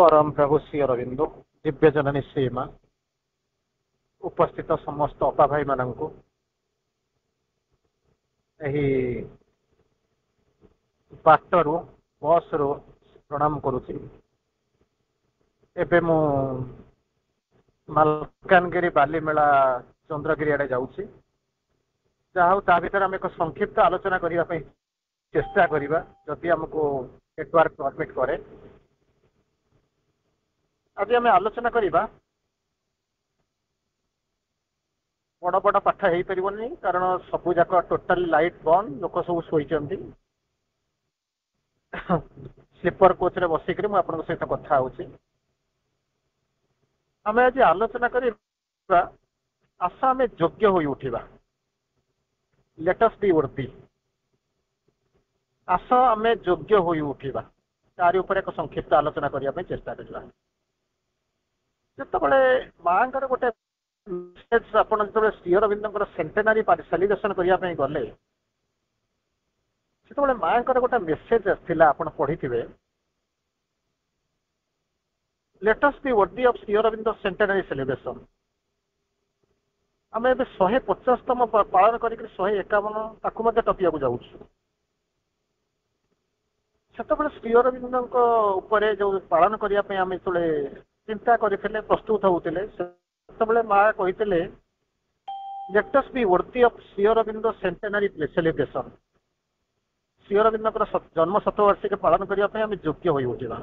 परम प्रभु श्री अरविंद दिव्य जननी श्रीमा उपस्थित समस्त अपा भाई मानू बाटरू बस रू प्रणाम करुच्ची। एबे मु मालकानगिरी बालीमेला चंद्रगिरी आड़े जाऊँगी। जहाँ ता भर आम एक संक्षिप्त आलोचना करने चेष्टा करवा जदि आमको नेटवर्क परमिट करे। आज आम आलोचना करवा बड़ बड़ पाठ हो पारनि कारण सबू जाक टोटाल लाइट बंद लोक सब शोचंती। स्लीपर कोच रे बसिक मुझे सहित कथा होची। आम आज आलोचना करवा आशा आम योग्य हो उठा। लेट अस बी वर्दी आशा आम योग्य हो उठा तारी उपर एक संक्षिप्त आलोचना करने चेष्टा करवा। जिते माँ गोटे आप जो श्री अरविंद सेंटेनारी सेलिब्रेशन करने गले से माँ गोटे मेसेज आसाला आप पढ़ी थे। Let us be worthy of Shri Aurobindo centenary celebration. आम ए 150तम पालन कर 151 ताकू टपिया जाऊँ। से श्री अरविंद उपरे जो पालन करने आम जो चिंता करते प्रस्तुत होते से माँ कहते let us be worthy of Shri Aurobindo centenary celebration. Shri Aurobindo जन्म शतवार्षिक पालन करने आम योग्य हो उठा।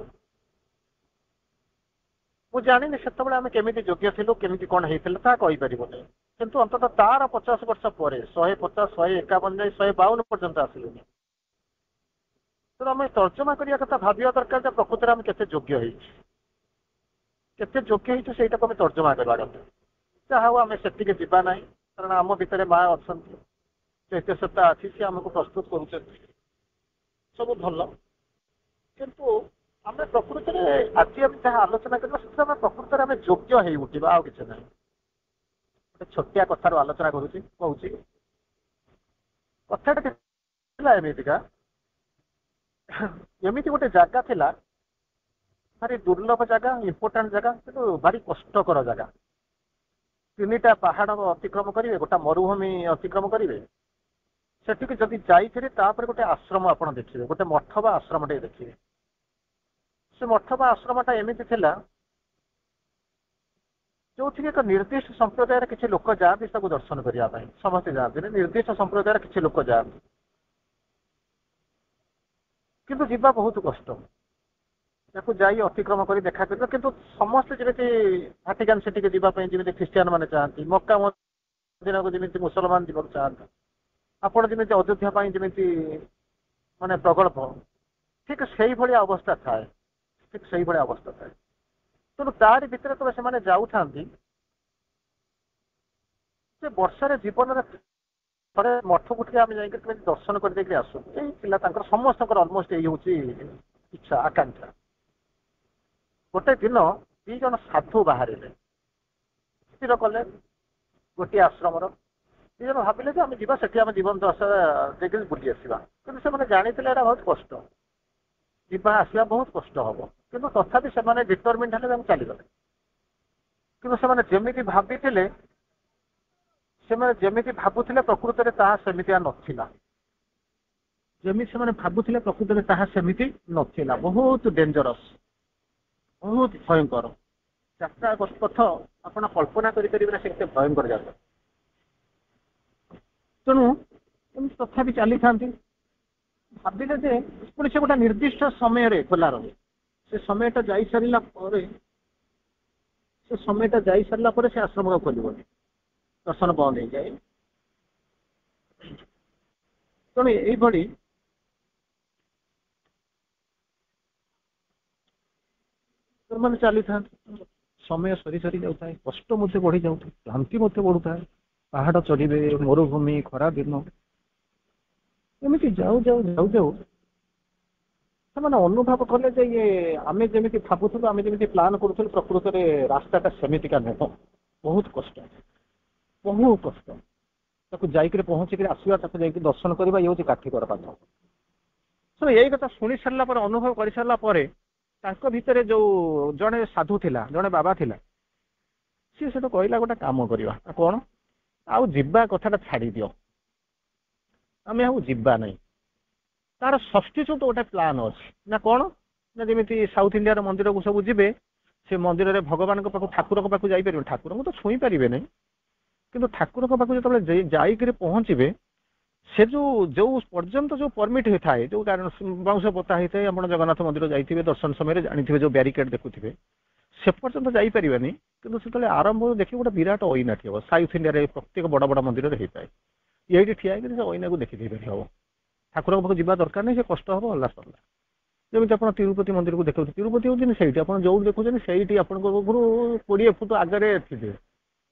मुझे जानी से आम केमी योग्य थी केमी कौन होता कहीपर किंतु अंततः तार 50 वर्ष पर 150 151 152 पर्यंत आसिलु। तो आम तर्जमा करने कथा भाविया दरकार प्रकृति में आम केते योग्य से आम तर्जमा करवा कथा। जहाँ आम से जीवा ना कारण आम भितर माँ अच्छा चैत्य सत्ता अच्छी सी आमको प्रस्तुत कर सब भल किंतु आम प्रकृति में आज आम जहाँ आलोचना करवा प्रकृति में योग्य हो उठा आ कि ना। गोटे छोटिया कथार आलोचना करुँची कहूँ कथा एमतीका एमती गोटे जगह थिला भारी दुर्लभ जगह इंपोर्टाट जगह कि भारी कष्टकर जगह। 3टा पहाड़ अतिक्रम करेंगे गोटा मरुभूमि अतिक्रम करेंगे सेठी जदि जाइए गोटे आश्रम आप देखिए गोटे मठ बा आश्रम टे देखिए। से मठ बा आश्रमटा एमती थिला जो थी एक निर्दिष्ट संप्रदायर किसी लोक जाती दर्शन करने समस्ते जाती निर्दिष्ट संप्रदायर किसी लोक जाती किंतु जीवा बहुत कष्ट जाई अतिक्रम कर देखा कर किंतु समस्ते जमी भाटिकान सिटी जावाई जमी ख्रीस्टियान मैंने चाहती मक्का मदीना को जमी मुसलमान जावाक चाहती आपड़ जमी अयोध्या जमी माने प्रगल्भ ठीक से भाया अवस्था थाए ठीक से भाया अवस्था थाए। तेणु तारी भितर तो से जाऊँ वर्षार जीवन थे मठ को आम जा दर्शन कर आसू पिला समस्त अलमोस्ट यही हूँ इच्छा आकांक्षा। गोटे दिन 2 जन साधु बाहर स्थिर कले गोटे आश्रम 2 जन भाविले आम जा से जीवन दशा देखिए बुली आसवा कि जानी बहुत कष्ट जीवा आसवा बहुत कष्ट हम कि तथापि से डिटरमिंड हेल्ले चलीगले कि जमी भावी जमी भावुले प्रकृति सेमितिया नथिला जमी से भावुले प्रकृति सेमिति नथिला बहुत डेंजरस बहुत भयंकर यात्रा पथ आप कल्पना करें से भयंकर जगह। तेणु तथापि चली था भाविले जे पुणी से गोटे निर्दिष्ट समय खोला रहे से समयटा जा सारा से समयटा जा सारा से आश्रम खोल दर्शन बंद हो जाए। तेणु यही मैंने चली था समय सरी सरी जाए कष्ट मध्य बढ़ी जाऊँ क्लांति बढ़ू था पहाड़ चढ़े मरुभूमि खरा दिन एमती जाऊ जाऊ जाऊ जाऊ से अनुभव कले ये आम जमी भावुलु आम जमी प्लां करूँ प्रकृत में रास्ताटा सेमितिका नुह बहुत कष्ट जाकर पहुँचिक आसवा दर्शन करवा ये हूँ काठिकर पाठ। सो यही कथा शुणी सारा अनुभव कर सारापर भितर जो जड़े साधु थिला जड़े बाबा थिला सी से कहला गोटे काम करवा कौन आउ जीवा कथाटा छाड़ी दियो आम आउ जीवा नहीं तार सब्स्टिट्यूट गोटे प्लान अच्छी ना कौन ना जमी साउथ इंडिया मंदिर को सब जी से मंदिर में भगवान ठाकुर पाक जापर ठाकुर को तो छुई पारे नहीं कि ठाकुर पाक जो जाकर पहुँचे से जो पर्यंत जो परमिट होता है जो बाउंश पोता होता है आप जगन्नाथ मंदिर जाइए दर्शन समय जानते जो ब्यारिकेड देखुए से पर्यंत जापरेनि कि आरंभ देखिए गोटे विराट अईना थी साउथ इंडिया प्रत्येक बड़ बड़ मंदिर होता है ये ठिया अईना को देखी हम ठाकुर पाक जावा दरकार नहीं से कष्ट हम अल्लाह सरला जमी आप तिरुपति मंदिर को देखते तिरुपति हूँ से जो देखुं से आप 20 फुट आगे थे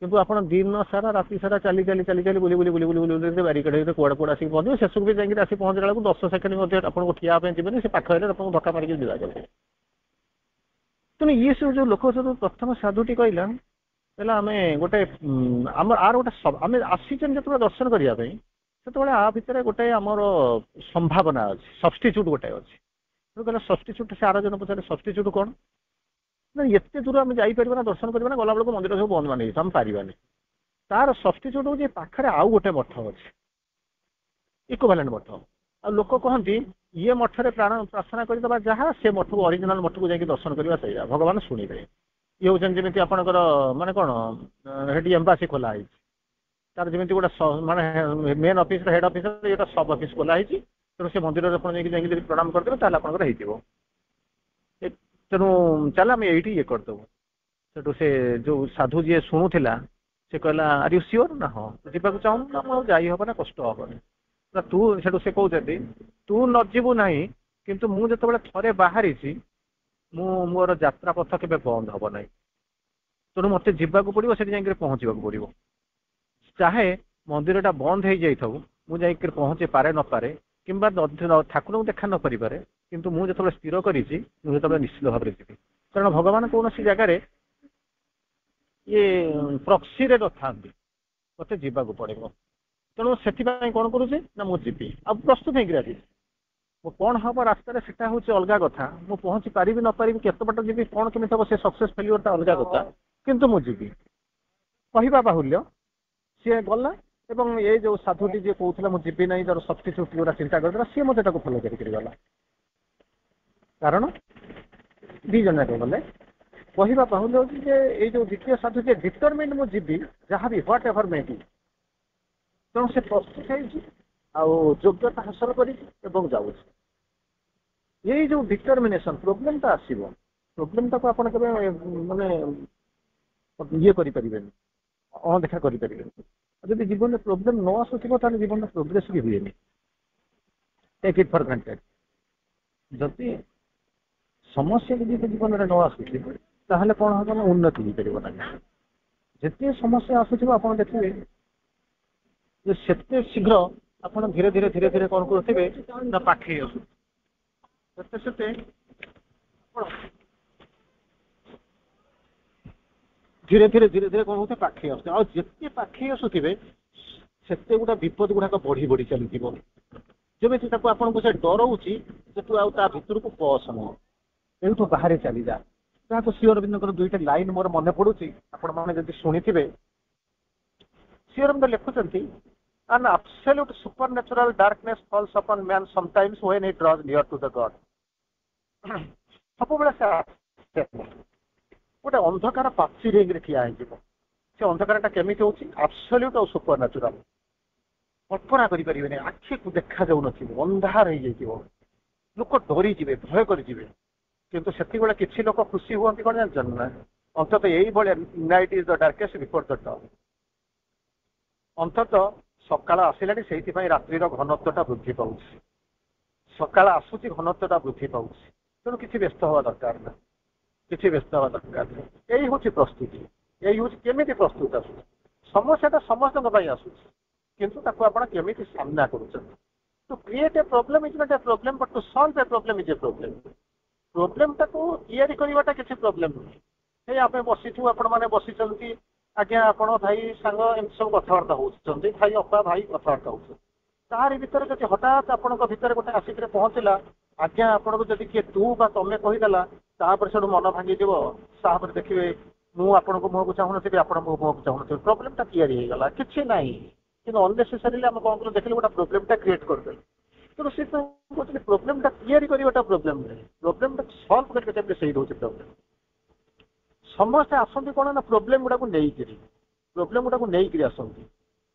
किंतु आप दिन सारा राति सारा चली चली चली चली बुली बुली बुली बुली बुली बैरिकेड कौड़ कौड़ आसिक पहुँचे शेष भी जाकर आसी पहुँचला बेलू 10 सेकेंड आपको ठिया जी से पाखे आपको धक्का मारिक विदा कर तेणु ये सब जो लोक सब प्रथम साधुटी कहला आम गोटे आम आर गोटे आम आसीचन जो दर्शन करने से आ भितर गोटे आमर संभावना अच्छी सब्स्टिट्यूट गोटे अच्छी कहला सब्स्टिट्यूट से आर जन पचारे सब्स्टिट्यूट कौन ना एत दूर आम जापर ना दर्शन करना गला बेलू मंदिर सब बंद मान आम पारानी तार सब्स्टिट्यूट हूँ पाखे आउ गोटे मठ अच्छे इक्विवेलेंट मठ आ लोक कहती ये मठरे प्रार्थना करदे जहाँ से मठ को ओरिजिनल मठ को जाकर दर्शन करवा सही भगवान शुणवे ये हूँ जमी आपंकर माने कौन हेटी एम्बासी खोलाई तार जमी गोटे माने मेन ऑफिस हेड ऑफिस ये सब ऑफिस खोलाई तेणु से मंदिर जाकर प्रणाम करदे आपंकर तेणु चल आम ये करदेबू से जो साधु जी शुणुला से कहला आर यू श्योर ना हाँ जावाक चाहूँ ना मुझे जाई हम ना कष्ट हेनी ना तू से कहते तू न जीवु ना किंतु मुझे थे बाहरी मोर यात्रा पथ के बंद हम ना तेणु मत जावाक पड़ो से पहुँचा पड़ो चाहे मंदिरटा बंद हो जाऊ मुझे पहुँचे पारे न पारे कि ठाकुर को देखा न पारे किंतु मुझे जो स्थिर करी निश्चित भाव में जी कारण भगवान कौन सी जगार ये प्रक्सी न था मत जावाक पड़ो तेणु से कौन करुचे ना मुझे अब प्रस्तुत हो कौन हम रास्तार से हूँ अलग कथा मुझे पहुँची पारि न पारि केत बाट जी कौन केमी हम से सक्सेस फेल्यूर अलग कथा किंतु मुझे कहवा बाहुल्य सी गला एवं ये जो साधुटी जी कहला मुझे जीवी ना जर सब्स्टिट्यूट जो चिंता करदेला सी मत फॉलो करगला कारण दी जन जाक गले कहवा बाहुल्य ये जो द्वितीय साधु जी डिटरमिन मुझे जीवी जहाँ भी ह्वाट एवर मे बी तेणु से प्रस्तुत होग्यता हासिल कर यही जो डिटरमिनेशन प्रोब्लेमटा आसो प्रोब्लेमटा को आपड़ के माने ये करें अणदेखा करें जब जीवन में प्रोब्लेम न आसूब जीवन में प्रोग्रेस भी हुए टेक इट फॉर ग्रांटेड जदि समस्या भी जीवन में न आसूँ कौन हम उन्नति हो पार ना जिते समस्या आसूब आप देखिए से शीघ्र आप धीरे धीरे धीरे धीरे कौन करुवे ना पाखे आसते धीरे धीरे धीरे धीरे कौन होते पाखे आसते आते पाखे आसुवे से गोटा विपद गुड़ाक बढ़ी बढ़ी चलू जमी आपको से डराऊँगी तू आ भर को पसंद एठू बाहर चली जा जहाँ श्री अरविंद दुईटा लाइन मोर मन पड़ुची आपड़ी शुणी Shri Arvind लिखुंट An absolute supernatural darkness falls upon man sometimes when he draws near to the God. सब बेले गोटे अंधकार पाचेरी ठिया से अंधकारटा केमी हो एब्सोल्यूट और सुपरन्याचुराल कल्पना करें आखि को देखा जाऊन अंधार हो लोक डरी जी भय कर किंतु से किसी लोक खुशी हूँ कौन जान ना अंततः यही भाई night is the darkest before the dawn अंततः सकाल आसला से रात्रि घनत्वटा वृद्धि पाँच सकाल आसूची घनत्वटा वृद्धि पाँच तेणु किसी व्यस्त हवा दरकार ना किसी व्यस्त हवा दरकार यही हूँ प्रस्तुति यही हूँ केमी प्रस्तुत आस समस्याटा समस्त आसूस किंतु केमी सामना कर to create a problem is not a problem but to solve a problem is a problem प्रोब्लेमटा को या करवाटा किसी प्रॉब्लम नहीं आप बसीचु आपने बसी आज्ञा आपण भाई सांग एम सब कथबार्ता होती भाई अपा भाई कथबार्ता होतार भर जब हठात आपण भर गोटे आसिक पहुँचला आज्ञा आपको जब किए तू बा तुम्हें कहीदेला ତାପରେ ସେଠୁ ମନ ଭାଙ୍ଗିଯିବ, ତାପରେ ଦେଖିବେ ମୁଁ ଆପଣଙ୍କ ମୁହଁକୁ ଚାହୁଁନଥିବି, ଆପଣ ମୋ ମୁହଁକୁ ଚାହୁଁନଥିବେ, ପ୍ରୋବ୍ଲେମଟା ତିଆରି ହେଇଗଲା, କିଛି ନାହିଁ। କିନ୍ତୁ ଅନନେସେସାରିଲି ଆମେ କଣ କଲୁ, ଦେଖିଲେ ଗୋଟେ ପ୍ରୋବ୍ଲେମଟା କ୍ରିଏଟ୍ କରିଦେଲୁ। ତେଣୁ ସେ କହୁଛନ୍ତି ପ୍ରୋବ୍ଲେମଟା ତିଆରି କରିବାଟା ପ୍ରୋବ୍ଲେମ ନାହିଁ, ପ୍ରୋବ୍ଲେମଟା ସଲ୍ଭ କରିବା କେମିତି ସେଇଟା ହଉଛି ପ୍ରୋବ୍ଲେମ। ସମସ୍ତେ ଆସନ୍ତି କଣ ନା ପ୍ରୋବ୍ଲେମ ଗୁଡାକୁ ନେଇକିରି, ପ୍ରୋବ୍ଲେମ ଗୁଡାକୁ ନେଇକିରି ଆସନ୍ତି,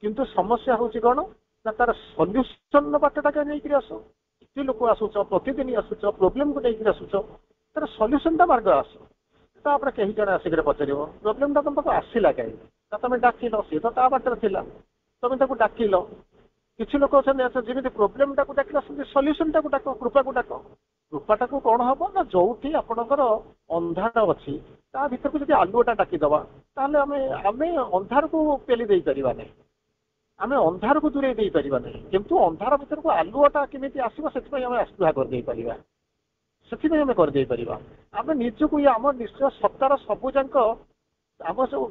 କିନ୍ତୁ ସମସ୍ୟା ହଉଛି କଣ ନା ତାର ସଲ୍ୟୁସନ ବାଟଟା ନେଇକିରି ଆସ। କିଛି ଲୋକ ଆସୁଛ, ପ୍ରତିଦିନ ଆସୁଛ, ପ୍ରୋବ୍ଲେମକୁ ନେଇକିରି ଆସୁଛ, ତାର ସଲ୍ୟୁସନଟା ମାର୍ଗ ଆସ। ତାପରେ କେହି ଜଣେ ଆସିକିରି ପଚାରିବ ପ୍ରୋବ୍ଲେମଟା ତମ ପାଖକୁ ଆସିଲା କାହିଁକି, ନା ତମେ ଡାକିଲ, ସିଏ ତ ତା ବାଟରେ ଥିଲା, ତମେ ତାକୁ ଡାକିଲ। କିଛି ଲୋକ ଅଛନ୍ତି ଯେମିତି ପ୍ରୋବ୍ଲେମଟାକୁ ଡାକିଲ ସେମିତି ସଲ୍ୟୁସନଟାକୁ ଡାକ, କୃପାକୁ ଡାକ। କୃପାଟାକୁ କଣ ହବ ନା ଯୋଉଠି ଆପଣଙ୍କର ଅନ୍ଧାର ଅଛି ତା ଭିତରକୁ ଯଦି ଆଲୁଅଟା ଡାକିଦବା, ତାହେଲେ ଆମେ ଅନ୍ଧାରକୁ ପେଲି ଦେଇପାରିବା ନାହିଁ, ଆମେ ଅନ୍ଧାରକୁ ଦୂରେଇ ଦେଇପାରିବା ନାହିଁ, କିନ୍ତୁ ଅନ୍ଧାର ଭିତରକୁ ଆଲୁଅଟା କେମିତି ଆସିବ ସେଥିପାଇଁ ଆମେ ଆସ୍ପୃହା କରିଦେଇପାରିବା, ସେଥିପାଇଁ ଆମେ କରିଦେଇପାରିବା। ଆମେ ନିଜକୁ ଆମ ନିଶ୍ଚୟ ସତ୍ତାର ସବୁ ଯାକ ଆମ ସବୁ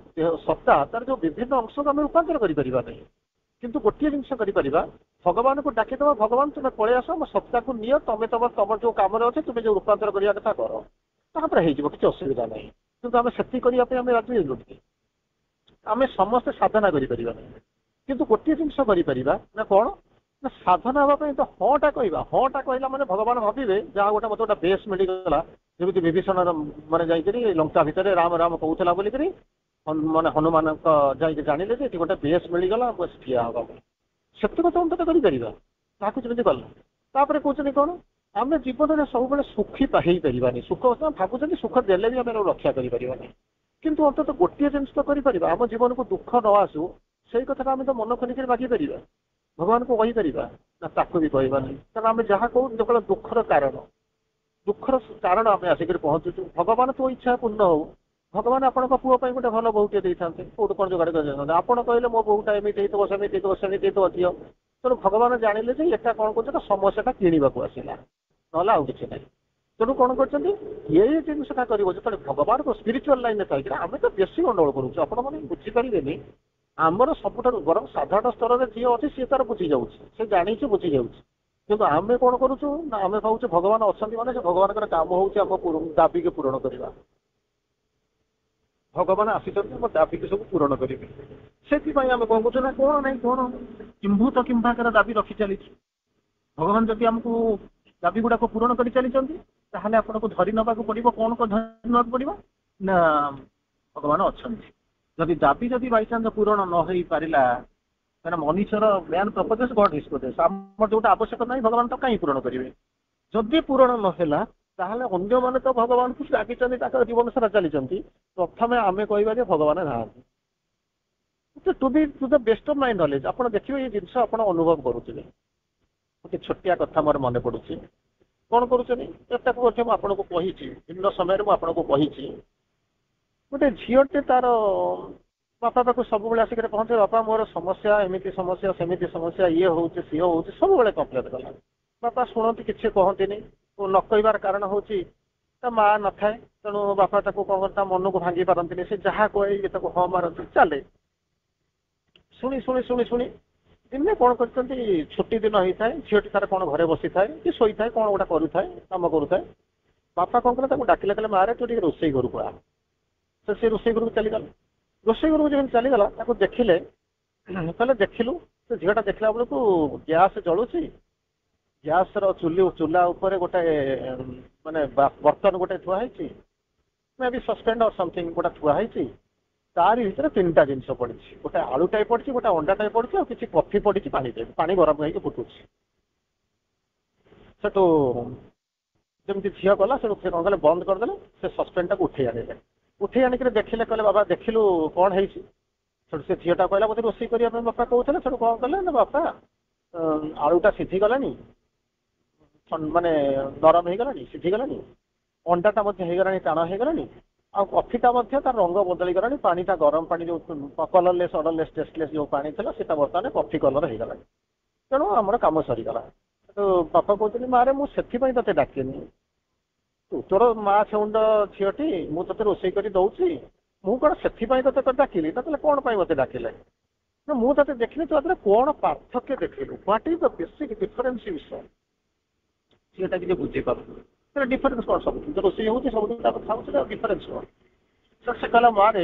ସତ୍ତା ତାର ଯୋଉ ବିଭିନ୍ନ ଅଂଶକୁ ଆମେ ରୂପାନ୍ତର କରିପାରିବା ନାହିଁ, କିନ୍ତୁ ଗୋଟିଏ ଜିନିଷ କରିପାରିବା, ଭଗବାନଙ୍କୁ ଡାକିଦେବା, ଭଗବାନ ତୁମେ ପଳେଇ ଆସ, ଆମ ସତ୍ତାକୁ ନିଅ, ତମେ ତମର ଯୋଉ କାମରେ ଅଛି ତୁମେ ଯୋଉ ରୂପାନ୍ତର କରିବା କଥା କର, ତାପରେ ହେଇଯିବ, କିଛି ଅସୁବିଧା ନାହିଁ। କିନ୍ତୁ ଆମେ ସେତିକି କରିବା ପାଇଁ ଆମେ ରାଜି ହେଲୁ କି? ଆମେ ସମସ୍ତେ ସାଧନା କରିପାରିବା ନାହିଁ, କିନ୍ତୁ ଗୋଟିଏ ଜିନିଷ କରିପାରିବା ନା କଣ ନା ସାଧନା ହେବା ପାଇଁ ତ ହଁଟା କହିବା। ହଁଟା କହିଲା ମାନେ ଭଗବାନ ଭାବିବେ ଯାହା ଗୋଟେ ମତେ ଗୋଟେ ବେଶ ମିଳିଗଲା, ଯେମିତି ବିଭୀଷଣର ମାନେ ଯାଇକରି ଲଙ୍କା ଭିତରେ ରାମ ରାମ କହୁଥିଲା ବୋଲିକରି ମାନେ ହନୁମାନଙ୍କ ଯାଇକି ଜାଣିଲେ ଯେ ଏଠି ଗୋଟେ ବେଶ ମିଳିଗଲା, ବସ ଠିଆ ହବା ପାଇଁ। ସେତିକି ତ ଅନ୍ତତଃ କରିପାରିବା, ତାହାକୁ ଯେମିତି କଲା। ତାପରେ କହୁଛନ୍ତି କଣ, ଆମେ ଜୀବନରେ ସବୁବେଳେ ସୁଖୀ ହେଇପାରିବାନି, ସୁଖ ଭାବୁଛନ୍ତି ସୁଖ ଦେଲେ ବି ଆମେ ରକ୍ଷା କରିପାରିବାନି, କିନ୍ତୁ ଅନ୍ତତଃ ଗୋଟିଏ ଜିନିଷ ତ କରିପାରିବା, ଆମ ଜୀବନକୁ ଦୁଃଖ ନ ଆସୁ ସେଇ କଥାଟା ଆମେ ତ ମନ ଖୋଲିକରି ମାଗିପାରିବା, ଭଗବାନଙ୍କୁ କହିପାରିବା ନା, ତାକୁ ବି କହିବାନି। କାରଣ ଆମେ ଯାହା କହୁ ଯେତେବେଳେ ଦୁଃଖର କାରଣ ଆମେ ଆସିକରି ପହଞ୍ଚୁଛୁ, ଭଗବାନ ତୋ ଇଚ୍ଛା ପୂର୍ଣ୍ଣ ହଉ, ଭଗବାନ ଆପଣଙ୍କ ପୁଅ ପାଇଁ ଗୋଟେ ଭଲ ବୋହୂଟେ ଦେଇଥାନ୍ତେ, କୋଉଠୁ କଣ ଯୋଗାଡ଼ କରିଦେଇଥାନ୍ତେ, ଆପଣ କହିଲେ ମୋ ବୋହୂଟା ଏମିତି ହେଇଥିବ, ସେମିତି ହେଇଥିବ, ସେମିତି ହେଇଥିବ ଝିଅ। ତେଣୁ ଭଗବାନ ଜାଣିଲେ ଯେ ଏଟା କଣ କରୁছে ନା ସମସ୍ୟାଟା କିଣିବାକୁ ଆସିଲା, ନହେଲେ ଆଉ କିଛି ନାହିଁ। ତେଣୁ କଣ କରୁଛନ୍ତି, ଏଇ ଜିନିଷଟା କରିବ ଯେତେବେଳେ ଭଗବାନଙ୍କ ସ୍ପିରିଚୁଆଲ ଲାଇନରେ ଥାଇକି, ଆମେ ତ ବେଶୀ ଗଣ୍ଡଗୋଳ କରୁଛୁ, ଆପଣମାନେ ବୁଝିପାରିବେନି। ଆମର ସବୁଠାରୁ ବରଂ ସାଧାରଣ ସ୍ତରରେ ଯିଏ ଅଛି ସିଏ ତାର ବୁଝି ଯାଉଛି, ସେ ଜାଣିଛି ବୁଝି ଯାଉଛି, କିନ୍ତୁ ଆମେ କଣ କରୁଛୁ ନା ଆମେ ଭାବୁଛୁ ଭଗବାନ ଅଛନ୍ତି ମାନେ ସେ ଭଗବାନଙ୍କର କାମ ହଉଛି ଆମ ଦାବିକୁ ପୂରଣ କରିବା। ଭଗବାନ ଆସିଛନ୍ତି ଆମ ଦାବିକୁ ସବୁ ପୂରଣ କରିବେ, ସେଥିପାଇଁ ଆମେ କଣ କରୁଛୁ ନା କଣ ନାହିଁ କଣ କିମ୍ଭୂତ କିମ୍ଭାକର ଦାବି ରଖି ଚାଲିଛୁ। ଭଗବାନ ଯଦି ଆମକୁ ଦାବି ଗୁଡାକ ପୂରଣ କରି ଚାଲିଛନ୍ତି, ତାହେଲେ ଆପଣଙ୍କୁ ଧରି ନେବାକୁ ପଡିବ, କଣ ଧରି ନେବାକୁ ପଡିବ ନା ଭଗବାନ ଅଛନ୍ତି। ଯଦି ବାଇଚାନ୍ସ ପୂରଣ ନ ହେଇପାରିଲା, କାରଣ ମନୁଷ୍ୟର ମ୍ୟାନ୍ ପ୍ରପୋଜେସ୍ ଗଡ୍ ଡିସ୍ପୋଜେସ୍, ଆମର ଯୋଉଟା ଆବଶ୍ୟକ ନାହିଁ ଭଗବାନ ତ କାହିଁ ପୂରଣ କରିବେ। ଯଦି ପୂରଣ ନ ହେଲା ତାହେଲେ ଅନ୍ୟମାନେ ତ ଭଗବାନଙ୍କୁ ଡାକିଛନ୍ତି, ତାଙ୍କର ଜୀବନ ସାରା ଚାଲିଛନ୍ତି, ପ୍ରଥମେ ଆମେ କହିବା ଯେ ଭଗବାନ ନାହାନ୍ତି। To the best of my knowledge ଆପଣ ଦେଖିବେ ଏଇ ଜିନିଷ ଆପଣ ଅନୁଭବ କରୁଥିବେ। ଗୋଟେ ଛୋଟିଆ କଥା ମୋର ମନେ ପଡୁଛି, କଣ କରୁଛନ୍ତି ଏଟାକୁ ମଧ୍ୟ ମୁଁ ଆପଣଙ୍କୁ କହିଛି, ଭିନ୍ନ ସମୟରେ ମୁଁ ଆପଣଙ୍କୁ କହିଛି। ଗୋଟେ ଝିଅଟେ ତାର ବାପା ପାଖକୁ ସବୁବେଳେ ଆସିକି ପହଞ୍ଚେ, ବାପା ମୋର ସମସ୍ୟା, ଏମିତି ସମସ୍ୟା, ସେମିତି ସମସ୍ୟା, ଇଏ ହଉଛି ସିଏ ହଉଛି, ସବୁବେଳେ କମ୍ପ୍ଲେନ କଲା। ବାପା ଶୁଣନ୍ତି, କିଛି କହନ୍ତିନି। ନ କହିବାର କାରଣ ହଉଛି ତା ମା ନଥାଏ, ତେଣୁ ବାପା ତାକୁ କଣ ତା ମନକୁ ଭାଙ୍ଗି ପାରନ୍ତିନି, ସେ ଯାହା କହେ ଇଏ ତାକୁ ହଁ ମାରନ୍ତି, ଚାଲେ। ଶୁଣି ଶୁଣି ଶୁଣି ଶୁଣି ଦିନେ କଣ କରିଛନ୍ତି, ଛୁଟି ଦିନ ହେଇଥାଏ, ଝିଅଟି ତାର କଣ ଘରେ ବସିଥାଏ କି ଶୋଇଥାଏ, କଣ ଗୋଟେ କରୁଥାଏ, କାମ କରୁଥାଏ। ବାପା କଣ କଲେ ତାକୁ ଡାକିଲେ, କହିଲେ ମାରେ ତୁ ଟିକେ ରୋଷେଇ ଘରକୁ ଆ। ସେ ରୋଷେଇ ଘରକୁ ଚାଲିଗଲା। ରୋଷେଇ ଘରକୁ ଯେମିତି ଚାଲିଗଲା ତାକୁ ଦେଖିଲେ, କହିଲେ ଦେଖିଲୁ, ସେ ଝିଅଟା ଦେଖିଲା ବେଳକୁ ଗ୍ୟାସ ଜଳୁଛି, ଗ୍ୟାସର ଚୁଲା ଉପରେ ଗୋଟେ ମାନେ ବର୍ତ୍ତନ ଗୋଟେ ଥୁଆ ହେଇଛି, ମେ ବି ସସ୍ପେଣ୍ଡ ଅର ସମଥିଙ୍ଗ ଗୋଟେ ଥୁଆ ହେଇଛି, ତାରି ଭିତରେ ତିନିଟା ଜିନିଷ ପଡିଛି, ଗୋଟେ ଆଳୁଟାଏ ପଡିଛି, ଗୋଟେ ଅଣ୍ଡାଟାଏ ପଡିଛି, ଆଉ କିଛି କଫି ପଡିଛି, ପାଣି ଗରମ ହେଇକି ଫୁଟୁଛି। ସେଠୁ ଯେମିତି ଝିଅ ଗଲା, ସେଠୁ ସେ କଣ କଲେ ବନ୍ଦ କରିଦେଲେ, ସେ ସସ୍ପେଣ୍ଡଟାକୁ ଉଠେଇ ଆଣିଲେ। ଉଠେଇ ଆଣିକିରି ଦେଖିଲେ, କହିଲେ ବାବା ଦେଖିଲୁ କଣ ହେଇଛି। ସେଠୁ ସେ ଝିଅଟା କହିଲା ବୋଧେ ରୋଷେଇ କରିବା ପାଇଁ ବାପା କହୁଥିଲେ। ସେଠୁ କଣ କଲେ ନା ବାପା ଆଳୁଟା ସିଝି ଗଲାଣି, ମାନେ ନରମ ହେଇଗଲାଣି, ସିଝିଗଲାଣି, ଅଣ୍ଡାଟା ମଧ୍ୟ ହେଇଗଲାଣି, ଟାଣ ହେଇଗଲାଣି, ଆଉ କଫିଟା ମଧ୍ୟ ତାର ରଙ୍ଗ ବଦଳିଗଲାଣି, ପାଣିଟା ଗରମ ପାଣି ଯୋଉ କଲରଲେସ୍ ଅର୍ଡରଲେସ୍ ଟେଷ୍ଟଲେସ୍ ଯୋଉ ପାଣି ଥିଲା ସେଟା ବର୍ତ୍ତମାନ କଫି କଲର ହେଇଗଲାଣି, ତେଣୁ ଆମର କାମ ସରିଗଲା। ସେଠୁ ବାପା କହୁଛନ୍ତି ମାରେ ମୁଁ ସେଥିପାଇଁ ତତେ ଡାକିନି, ତୁ ତୋର ମା ଛେଉଣ୍ଡ ଝିଅଟି, ମୁଁ ତତେ ରୋଷେଇ କରି ଦଉଛି, ମୁଁ କଣ ସେଥିପାଇଁ ତତେ ଡାକିଲି, ତାହେଲେ କଣ ପାଇଁ ମତେ ଡାକିଲେ ନା ମୁଁ ତତେ ଦେଖିଲି, ତୁ ଆଦେହରେ କଣ ପାର୍ଥକ୍ୟ ଦେଖିଲୁ, what is the basic difference ବିଷୟ, ସେଟା କିଛି ବୁଝିପାରୁନି। डिफरेन्स कौन सब रोषे हो खाऊ डिफरेन्स कौन से कहला मारे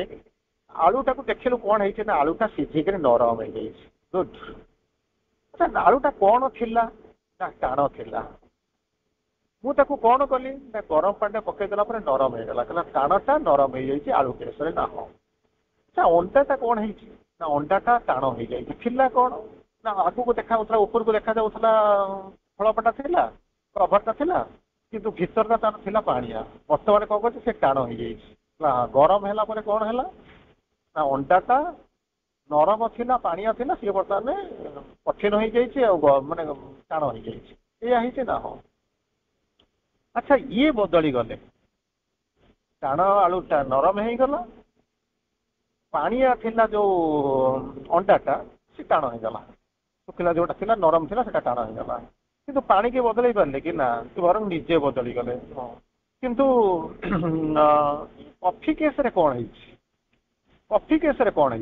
आलूटा को देखिलु कौन है ना आलूटा सीझिक नरम हो गई गुड अच्छा आलूटा कौन थिला ना टाण थिला मुझे कौन कली ना गरम पानी पकईदेला नरम हो गला कहला टाणटा नरम हो जाए आलू केस ना हाँ अच्छा अंडाटा कौन है ना अंडाटा टाण हो जाए कौन ना आगू देखा ऊपर को देखा जाऊला फलपटा थिला कभरटा थिला किंतु भीतर तार थिला पानिया बर्तमान कौन कर टाण हो जाए गरम है कौन है ना अंडाटा नरम थिला पानिया थिला सी बर्तमान कठिन हो जाए माने टाण हो जाए ना हाँ अच्छा ये बदली गले टाण आलूटा नरम हो गला पानिया थिला जो अंडाटा से टाण हो गला शुखिला जोटा थिला नरम थिला सेटा टाण हो गला किंतु पानी के बदल पारे कि ना बर निजे बदली गले किंतु कॉफी केस रे कौन है कॉफी केस रे कौन है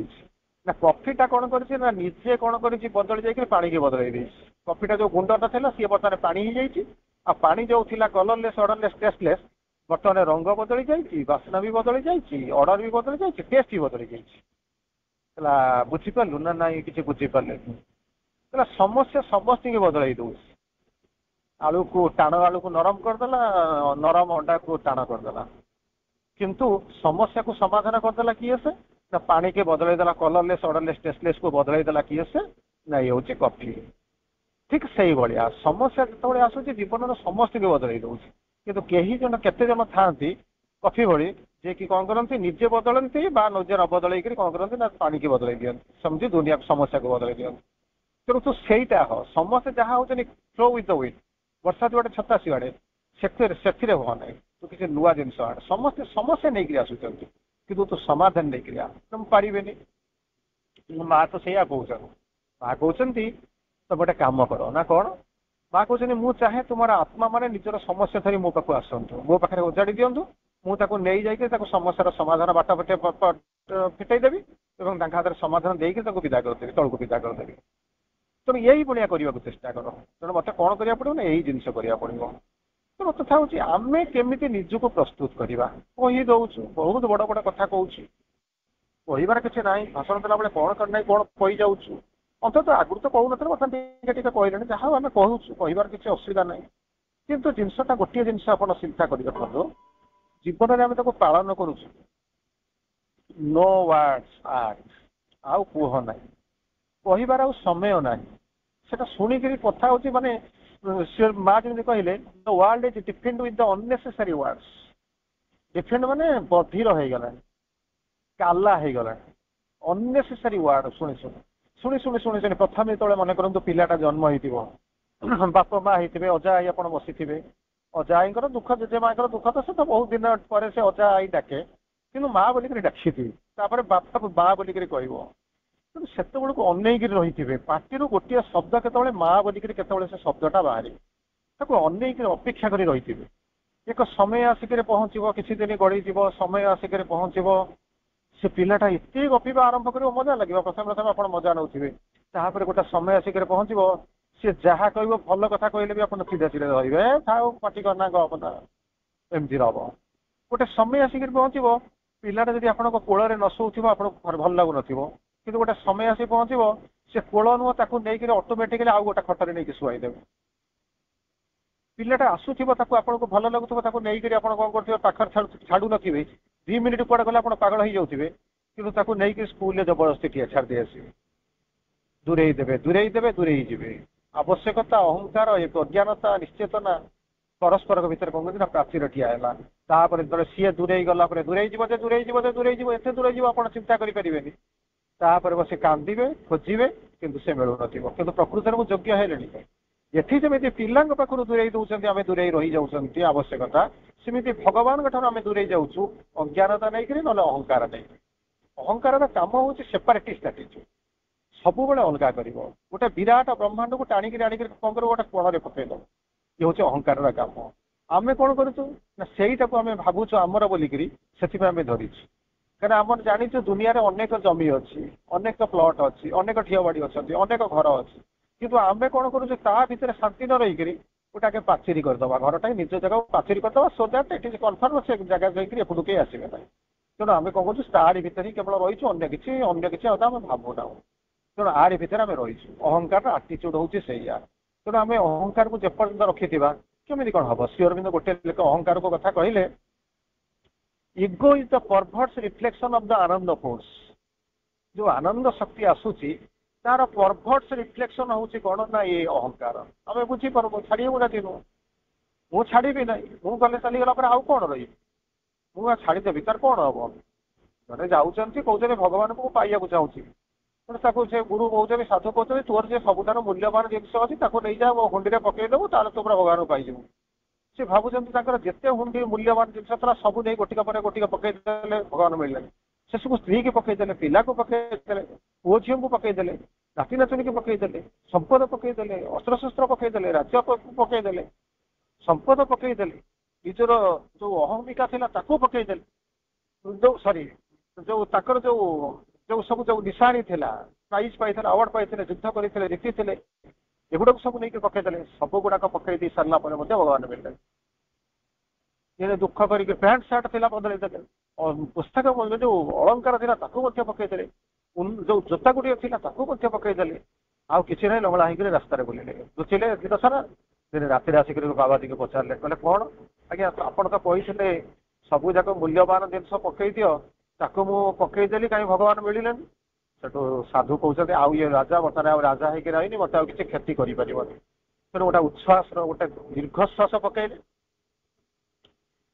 ना कॉफीटा कौन कर निजे कौन कर बदली जाए पानी के बदल दे कॉफीटा जो गुंडटा था सी बर्तमान पानी हो जाए आ पानी जो थिला कलरलेस ऑर्डरलेस टेस्टलेस बर्तमान रंग बदली जाए बास्ना भी बदली जाए ऑर्डर भी बदली जाए टेस्ट भी बदली जाए बुझीपारू ना ना किसी बुझीपारे समस्या समस्त के बदल दौर आलू को टाण आलू को नरम करदेला नरम अंडा को टाण करदेला किंतु समस्या को समाधान करदेला किए से ना पानी के बदल देला कलरलेस ऑर्डरलेस टेस्टलेस को बदल देला किए से ना ये हूँ कॉफी ठीक से ही भाया समस्या जो आसूँ जीवन समस्त के बदल दौर किंतु कई जन केते जन था कॉफी भली जे कि कौन करती निजे बदलती निजे न बदल कौन करती ना पानी की बदल दिखती समझी दुनिया समस्या को बदल दिखती तेणु तू सहीटा हो समस्ते जहाँ हूँ फ्लो विथ द विंड वर्षा जुआड़े छता सीआड़े से हुआ ना तू किसी नुआ जिन समस्ते समस्या नहीं आसुच्च कि तू समाधान नहीं तुम पारे माँ तो सैया कौन माँ कहते तो गोटे कम कर ना कौन माँ कहते मुझे चाहे तुम आत्मा माने निजर समस्या धरी मो पाक आसतु मो पाखे ओजाड़ी दिंतु मुझे नहीं समस्या समाधान बाट पटे फिटईदेवी और हाथ में समाधान देकर विदा करदेवी तौक विदा करदेवी तेणु यही भाया करने को चेष्टा कर तेणु मत कौन करा पड़ो ना यही जिनस करा पड़ो तेणु कथा हूँ आम केमी निजक प्रस्तुत करवा कही दौचु बहुत बड़ बड़ कथा कहूँ कहबार किसी ना भाषण देला बेले कौन करना कौन कही जाऊँ अंत आगुरी तो कहून टे कहले जहाँ आम कहूँ कहबार किसी असुविधा ना किंतु जिनसटा गोटे जिनस आप चिंता कर रखु जीवन में आम पालन करूँ नो वर्ड्स आर्ट आउ कह ना कहबार आ समय ना से शुणिक कथा हूँ माने माँ जमी कहले the world is defend with the unnecessary words defend माने बधिर हो गला काला हो गला अननेसेसरी वर्ड शुणी शुणी शुणी शुणी शुणी शुणी प्रथम जो मन करूँ पिलाटा जन्म हो बाप माँ होते अजा आई आप बसी अजा आई दुख जेजेमा दुख तो से तो बहुत दिन पर से अजा आई डाके कि माँ बोलिक डाकी बापा माँ बोलिक कह से बेलू अनेक रही पार्टी गोटे शब्द के माँ बोलिक से शब्दटा बाहर अनेक अपेक्षा कर रही एक समय आसिक पहुँचो किसी दिन गड़ी समय आसिक पहुँचो से पिलाटा एत गपा आरंभ कर मजा लगे प्रथम प्रथम आप मजा नौथे तापर गोटे समय आसिक पहुँचो सी जहाँ कह भल कथा कहले भी आप चिड़ा चिड़ा रही था पार्टी करना गपना एमती हम गोटे समय आसिक पहुँचो पिलाटा जब आप कोल न शोव आप भल लगुन कि गोटे समय आसी पहुँचो से कोल नुह ताकू नहीं ऑटोमेटिकली आउ गोटे खटर नहीं शुआईदेवे पिलाटा आसूब आपको भल लगुव नहीं आप कौन कर पाखर छाड़ू न 2 मिनिट कड़े गले आप पागल हो जाते कि नहीं स्कूल जबरदस्ती छाड़ी आसवे दूरे दूरे आवश्यकता अहंकार एक अज्ञानता निश्चेतना परस्पर भितर कौन कर प्राचीर ठियाला जो सी दूरे गला दूरे दूरे एत दूरे आप चिंता करें तापर बस कांदे खोजे कि से मिलू न प्रकृति में योग्य है ये जमी पिला पाखु दूरे दूसरी आम दूरे रही जाऊँ आवश्यकता सेमती भगवान आम दूरे जाऊँ अज्ञानता नहीं ना अहंकार नहीं अहंकार काम हूँ सेपरेटिस्ट एटीट्यूड सब बड़े अलग कर गोटे विराट ब्रह्मांड को टाणिक कौन कर गोटे कोण पकईद ये हूँ अहंकार काम आम कौन करूँ ना सहीटा को आम भावुँ आमर बोलिक से आम धरीचु कहीं आम जाचु दुनिया अनेक जमी अच्छी अनेक प्लट अच्छी अनेक ठिया बाड़ी अच्छा अनेक घर अच्छी किंतु आम कौन करूँ ता भर शांति न रहीकि गोटे पाचेरी करदे घरटा निज जगह पाचेरी करदे so that it is confirm से जगह जाकर एपटू कहीं आसवे ना तेणु आम कौन करूँ तारी भितर ही केवल रही अन्य किसी आम भावना तेणु आरी भितर आम रही अहंकार आटीट्यूड हूँ से तेणु आम अहंकार को जेपर्यंत रखि केमी कौन हम श्री अरविंद गोटे अहंकार को कथा कहले ego is the perverted reflection of the Ananda force जो आनंद शक्ति आसूची तार परभर्ट्स रिफ्लेक्शन हूँ कौन ना ये अहंकार आम बुझीपार छाड़ी गुना मुझे छाड़ी ना मुझे गले चलीगला आउ कौन रही मुझे छाड़देवी तार कौन हम जड़े जाऊँच कौन भगवान को पाइबा चाहूँगी से गुरु कौन साधु कौन तोर से सबुठार मूल्यवान जिनस अच्छी नहीं जा हुंडी पकईदेबू ताल तो पूरा भगवान पाइबू से भावुं जिते हुंडी मूल्यवान जिनस था सब नहीं गोटिका पर गोटिका पकईदे भगवान मिलने से सब स्त्री की पकईदे पिला को पकईदे पुओ झील को पकईदे नाती नाचुणी की पकईदे संपद पकईदे अस्त्र शस्त्र पकईदे राज्य पकईदे संपद पकईदे निजर जो अहमिका था पकईदे जो सॉरी जो ताकर जो जो सब जो निशाणी थिला प्राइज पाई अवार्ड पाई युद्ध करते जीति एगुड़ा सब नहीं पकईदे सब गुड़ाक पकई सारा भगवान मिलते ये दुख करके पैंट सार्ट थी बदलईदे पुस्तक जो अलंकार था पकईदे जो जोता गुड़िया थी पकईदे आउ कि ना लंगड़ा होकर रास्तार बुले लुचिले दिन सारा दिन राति आसिक बाबाजी को पचारे कहले कौन आज्ञा आपड़ तो कही सबू जाक मूल्यवान जिनस पकई दियो ताको मु पकईदेली कहीं भगवान मिलने सेठू साधु कहते आउ ये राजा बर्तमान राजा होकर रही मत किसी क्षति कर तेणु गोटे उच्छ्वास गोटे दीर्घश्वास पकईले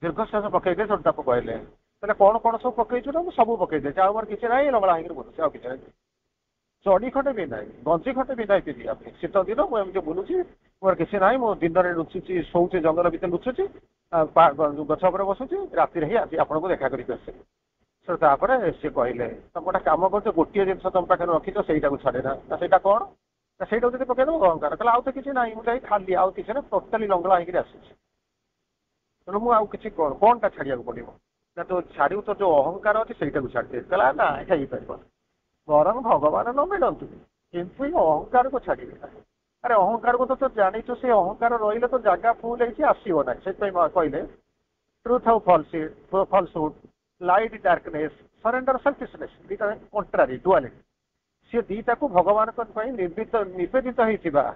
दीर्घश्वास पकईदे सेठू कहले तेरे कौन कौन सब पकईचु ना सब पकईदे आउ मोर किसी ना लंगड़ा होकर बुलूसी आउ कि चढ़ी खटे भी ना गंजी खटे भी ना पिंधा शीत दिन मुझे बुलूची मोर किसी ना मो दिन में लुचुची शोचे जंगल भितर लुचुची गछ पर बसुची राति ही आसी आपको देखा करके आसे से कहले तुम गोटे कम कर गोटे जिन तुम पाखे रखी से छाड़ेना से कौन से पकईदेव अहंकार कहला आउ तो किसी ना मुझे खाली आउ किसी ना टोटाली लंगड़ा होकर आसूसी तेणु मुझे कौन टा छाड़ा पड़ो ना तो छाड़ू तो जो अहंकार अच्छे से छाड़े कहला ना ये पार बर भगवान न मिलतु किंतु अहंकार को छाड़े ना अरे अहंकार को तो जानीचु से अहंकार रही तो जगह फुल आसो ना से कहले truth how falsehood light darkness surrender selfishness दीटा कंट्रारी डुआलिटी सी दीटा को भगवान निवेदित होता